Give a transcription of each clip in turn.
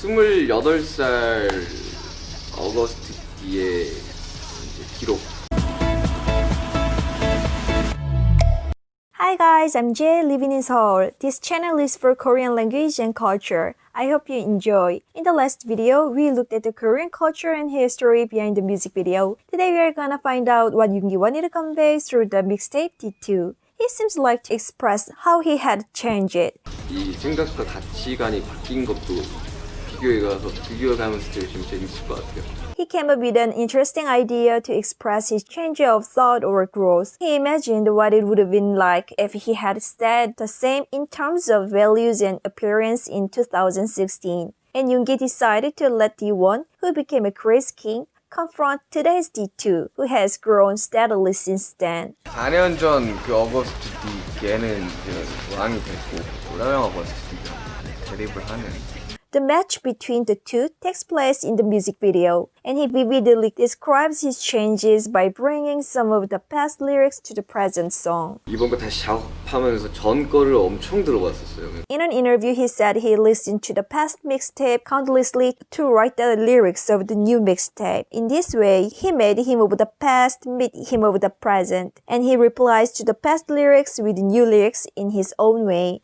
28살 어거스트 D의 기록. Hi guys, I'm Jay living in Seoul. This channel is for Korean language and culture. I hope you enjoy. In the last video, we looked at the Korean culture and history behind the music video. Today we are gonna find out what Yoongi wanted to convey through the mixtape D-2. He seems like to express how he had changed it. 이 생각과 가치관이 바뀐 것도 비교해가면서 들으시면 재밌을 것 같아요. He came up with an interesting idea to express his change of thought or growth. He imagined what it would have been like if he had stayed the same in terms of values and appearance in 2016. And Yoongi decided to let D1, who became a crazy king, confront today's D2, who has grown steadily since then. 4년 전 그 어거스트 D 걔는 이제 왕이 됐고 올라영 어거스트 D가 대립을 하는. The match between the two takes place in the music video, and he vividly describes his changes by bringing some of the past lyrics to the present song. 이번 거 다시 작업하면서 전 거를 엄청 들어봤었어요. In an interview, he said he listened to the past mixtape countlessly to write the lyrics of the new mixtape. In this way, he made him of the past meet him of the present, and he replies to the past lyrics with new lyrics in his own way.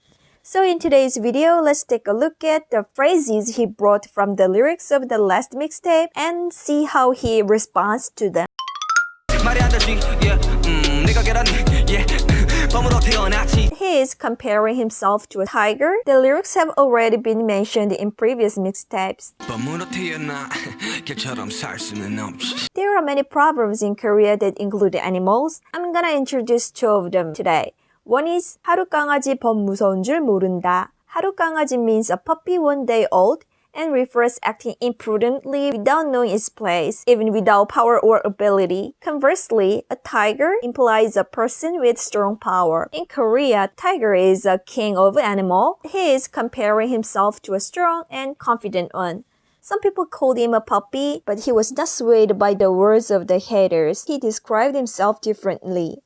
So in today's video, let's take a look at the phrases he brought from the lyrics of the last mixtape and see how he responds to them. He is comparing himself to a tiger. The lyrics have already been mentioned in previous mixtapes. There are many proverbs in Korea that include animals. I'm gonna introduce two of them today. One is 하룻강아지 범 무서운 줄 모른다. 하룻강아지 means a puppy 1 day old and refers acting imprudently without knowing its place, even without power or ability. Conversely, a tiger implies a person with strong power. In Korea, tiger is a king of animal. He is comparing himself to a strong and confident one. Some people called him a puppy, but he was not swayed by the words of the haters. He described himself differently.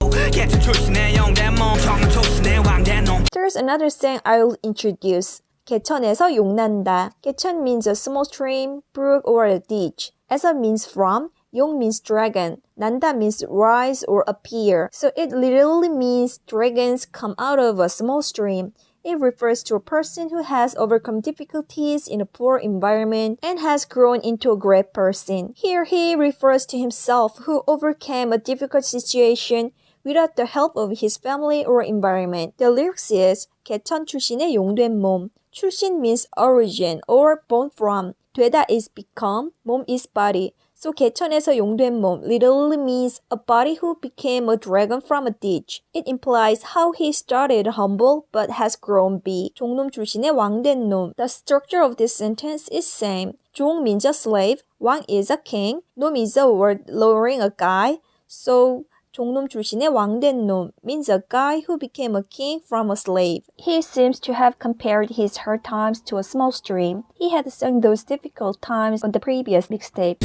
There's another saying I'll introduce. 개천에서 용난다. 개천 means a small stream, brook, or a ditch. 에서 means from. 용 means dragon. 난다 means rise or appear. So it literally means dragons come out of a small stream. It refers to a person who has overcome difficulties in a poor environment and has grown into a great person. Here he refers to himself who overcame a difficult situation without the help of his family or environment. The lyrics is 개천 출신의 용된 몸. 출신 means origin or born from. 되다 is become, 몸 is body. So 개천에서 용된 몸 literally means a body who became a dragon from a ditch. It implies how he started humble but has grown big. 종놈 출신의 왕된 놈. The structure of this sentence is same. 종 means a slave, 왕 is a king, 놈 is a word lowering a guy. So 종놈 출신의 왕된 놈 means a guy who became a king from a slave. He seems to have compared his hard times to a small stream. He had sung those difficult times on the previous mixtape.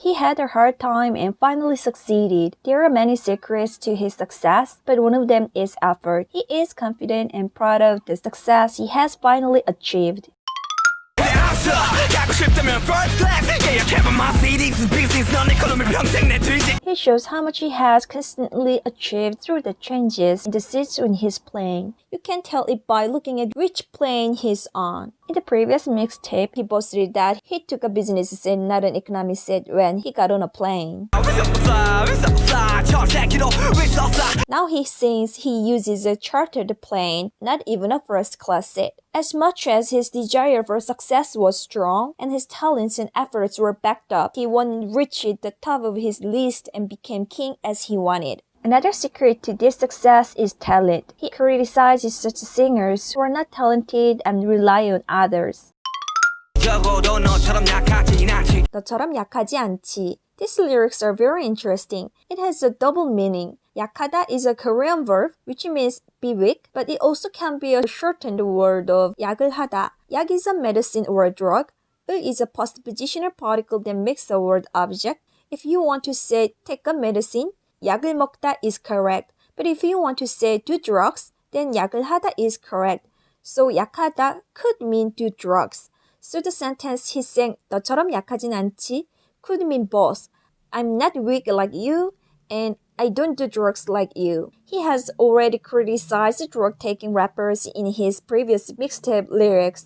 He had a hard time and finally succeeded. There are many secrets to his success, but one of them is effort. He is confident and proud of the success he has finally achieved. He shows how much he has constantly achieved through the changes in the seats when he's playing. You can tell it by looking at which plane he's on. In the previous mixtape, he boasted that he took a business seat, not an economy seat, when he got on a plane. Now he sings he uses a chartered plane, not even a first-class seat. As much as his desire for success was strong and his talents and efforts were backed up, he reached the top of his list and became king as he wanted. Another secret to this success is talent. He criticizes such singers who are not talented and rely on others. 너처럼 약하지 않지. These lyrics are very interesting. It has a double meaning. 약하다 is a Korean verb which means be weak, but it also can be a shortened word of 약을 하다. 약 is a medicine or a drug. 을 is a postpositional particle that makes a word object. If you want to say take a medicine, 약을 먹다 is correct. But if you want to say do drugs, then 약을 하다 is correct. So 약하다 could mean do drugs. So the sentence he's saying 너처럼 약하진 않지 could mean both. I'm not weak like you, and I don't do drugs like you. He has already criticized drug-taking rappers in his previous mixtape lyrics.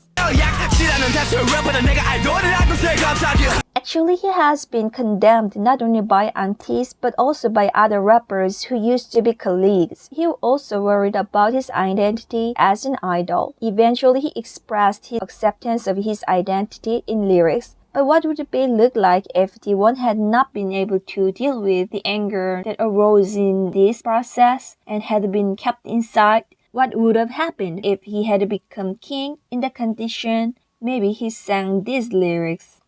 Actually, he has been condemned not only by aunties but also by other rappers who used to be colleagues. He also worried about his identity as an idol. Eventually, he expressed his acceptance of his identity in lyrics. But what would it look like if D1 had not been able to deal with the anger that arose in this process and had been kept inside? What would have happened if he had become king in the condition? Maybe he sang these lyrics.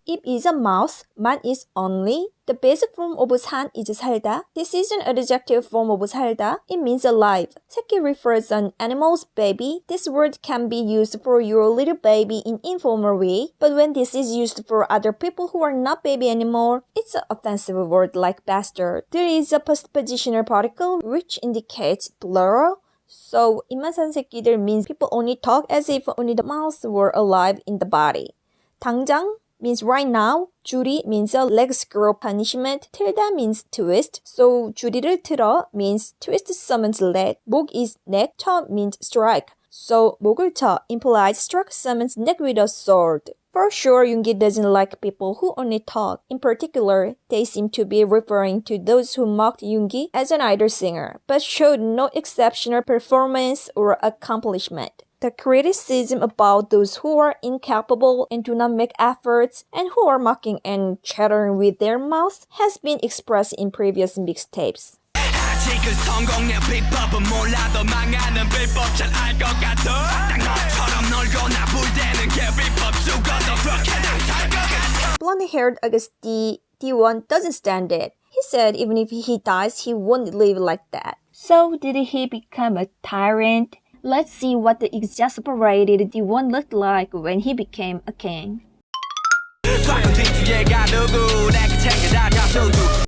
Ip is a mouse, man is only. The basic form of 산 is 살다. This is an adjective form of 살다. It means alive. 새끼 refers an animal's baby. This word can be used for your little baby in informal way, but when this is used for other people who are not baby anymore, it's an offensive word like bastard. There is a postpositional particle which indicates plural. So, 입만 산 새끼들 means people only talk as if only the mouths were alive in the body. 당장 means right now. 줄이 means a leg screw punishment. 틀다 means twist. So, 줄이를 틀어 means twist someone's leg. 목 is neck. 쳐 means strike. So, 목을 쳐 implies struck someone's neck with a sword. For sure, Yoongi doesn't like people who only talk. In particular, they seem to be referring to those who mocked Yoongi as an idol singer, but showed no exceptional performance or accomplishment. The criticism about those who are incapable and do not make efforts and who are mocking and chattering with their mouths has been expressed in previous mixtapes. Blonde-haired August D1 doesn't stand it. He said even if he dies, he won't live like that. So did he become a tyrant? Let's see what the exasperated D1 looked like when he became a king.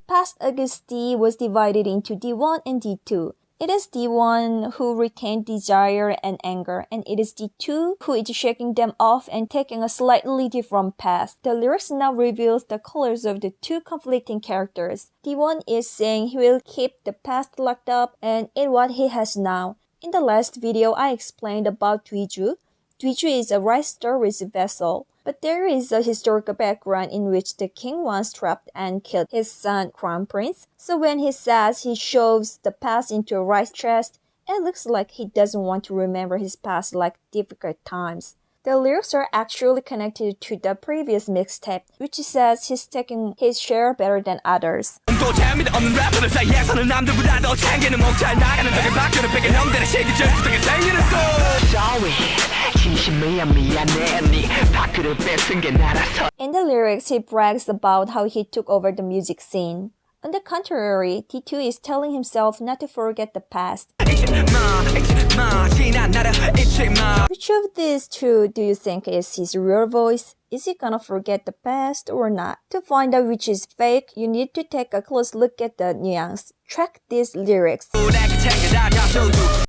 Past August D was divided into D1 and D2. It is D1 who retained desire and anger, and it is D2 who is shaking them off and taking a slightly different path. The lyrics now reveals the colors of the two conflicting characters. D1 is saying he will keep the past locked up and in what he has now. In the last video, I explained about D-2. D-2 is a rice storage vessel. But there is a historical background in which the king once trapped and killed his son, Crown Prince. So when he says he shoves the past into a rice chest, it looks like he doesn't want to remember his past like difficult times. The lyrics are actually connected to the previous mixtape, which says he's taking his share better than others. In the lyrics, he brags about how he took over the music scene. On the contrary, D2 is telling himself not to forget the past. Which of these two do you think is his real voice? Is he gonna forget the past or not? To find out which is fake, you need to take a close look at the nuance. Track these lyrics.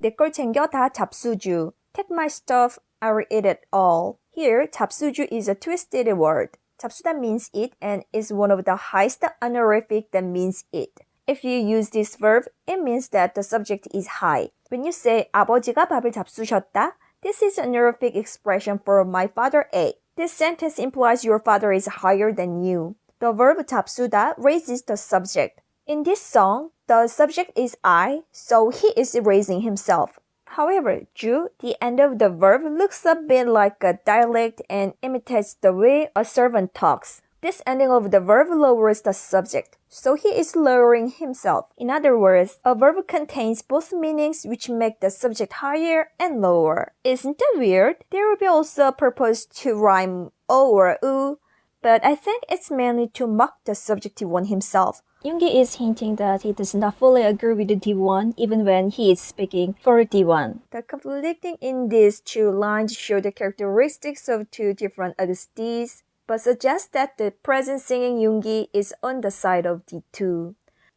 내 걸 챙겨 다 잡수주. Take my stuff, I'll eat it all. Here, 잡수주 is a twisted word. 잡수다 means eat and is one of the highest honorific that means eat. If you use this verb, it means that the subject is high. When you say 아버지가 밥을 잡수셨다, this is an honorific expression for my father ate. This sentence implies your father is higher than you. The verb 잡수다 raises the subject. In this song, the subject is I, so he is raising himself. However, 주, the end of the verb, looks a bit like a dialect and imitates the way a servant talks. This ending of the verb lowers the subject, so he is lowering himself. In other words, a verb contains both meanings which make the subject higher and lower. Isn't that weird? There will be also a purpose to rhyme o or u, but I think it's mainly to mock the subjective one himself. Yoongi is hinting that he does not fully agree with the D1 even when he is speaking for D1. The conflicting in these two lines show the characteristics of two different Augustes, but suggest that the present singing Yoongi is on the side of D2.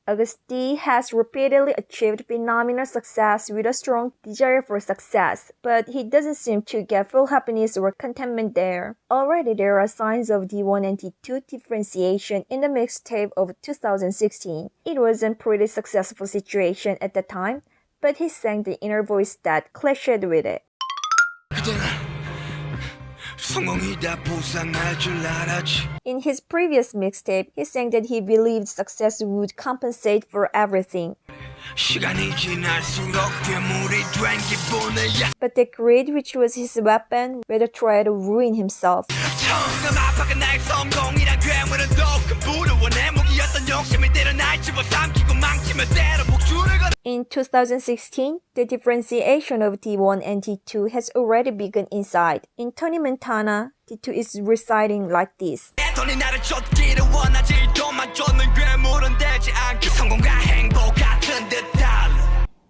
Auguste has repeatedly achieved phenomenal success with a strong desire for success, but he doesn't seem to get full happiness or contentment there. Already there are signs of D1 and D2 differentiation in the mixtape of 2016. It was a pretty successful situation at the time, but he sang the inner voice that clashed with it. In his previous mixtape, he sang that he believed success would compensate for everything. But the greed, which was his weapon, rather tried to ruin himself. In 2016, the differentiation of D1 and D2 has already begun inside. In Tony Montana, D2 is reciting like this.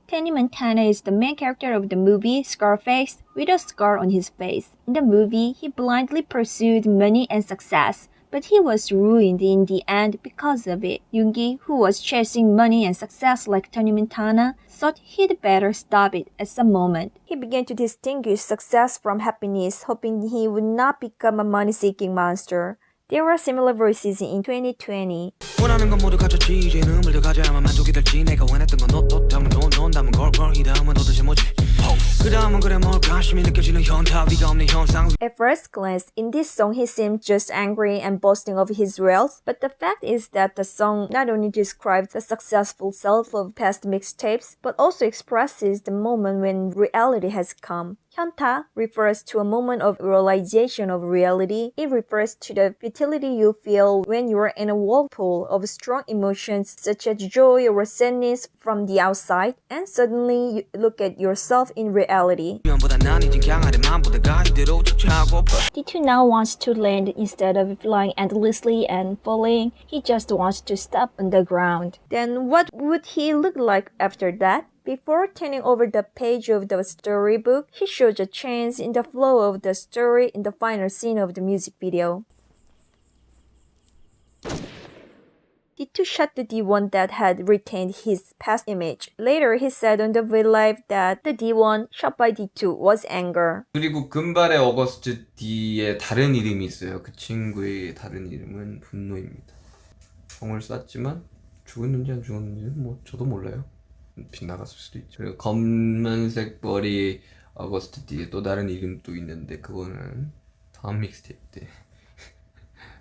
Tony Montana is the main character of the movie Scarface with a scar on his face. In the movie, he blindly pursued money and success, but he was ruined in the end because of it. Yoongi, who was chasing money and success like Tony Montana, thought he'd better stop it at some moment. He began to distinguish success from happiness, hoping he would not become a money-seeking monster. There were similar voices in 2020. At first glance, in this song he seemed just angry and boasting of his wealth, but the fact is that the song not only describes the successful self of past mixtapes, but also expresses the moment when reality has come. 현타 refers to a moment of realization of reality. It refers to the futility you feel when you are in a whirlpool of strong emotions such as joy or sadness from the outside, and suddenly you look at yourself in reality. D2 now wants to land instead of flying endlessly and falling. He just wants to stop on the ground. Then what would he look like after that? Before turning over the page of the storybook, he shows a change in the flow of the story in the final scene of the music video. D2 shot the D1 that had retained his past image. Later, he said on the V-Live that the D1 shot by D2 was anger. 그리고 금발의 어거스트 D의 다른 이름이 있어요. 그 친구의 다른 이름은 분노입니다. 총을 쐈지만 죽었는지 안 죽었는지는 뭐 저도 몰라요. 빗나갔을 수도 있죠. 그리고 검은색 머리 어거스트 D의 또 다른 이름도 있는데 그거는 다음 믹스테이프 때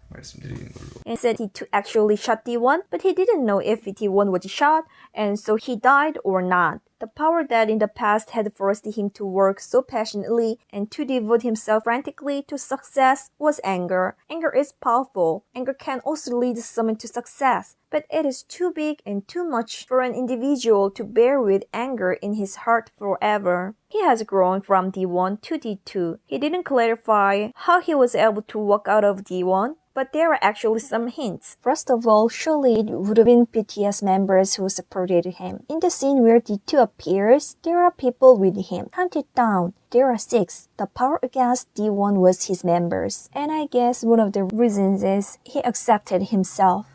말씀드리는 걸로. And said D2 actually shot D1, but he didn't know if D1 was shot, and so he died or not. The power that in the past had forced him to work so passionately and to devote himself frantically to success was anger. Anger is powerful. Anger can also lead someone to success, but it is too big and too much for an individual to bear with anger in his heart forever. He has grown from D1 to D2. He didn't clarify how he was able to walk out of D1, but there are actually some hints. First of all, surely it would have been BTS members who supported him. In the scene where D2 appears, there are people with him. Counted down, there are 6. The power against D1 was his members. And I guess one of the reasons is he accepted himself.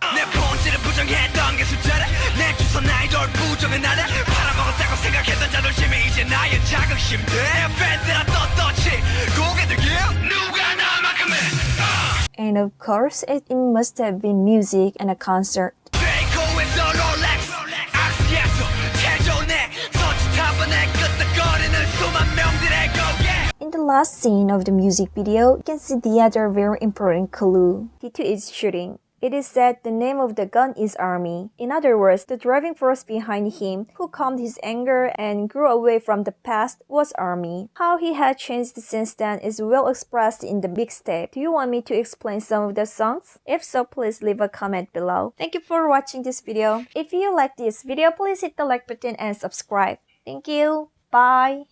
And of course, it must have been music and a concert. In the last scene of the music video, you can see the other very important clue. D2 is shooting. It is said the name of the gun is Army. In other words, the driving force behind him, who calmed his anger and grew away from the past, was Army. How he had changed since then is well expressed in the mixtape. Do you want me to explain some of the songs? If so, please leave a comment below. Thank you for watching this video. If you like this video, please hit the like button and subscribe. Thank you. Bye.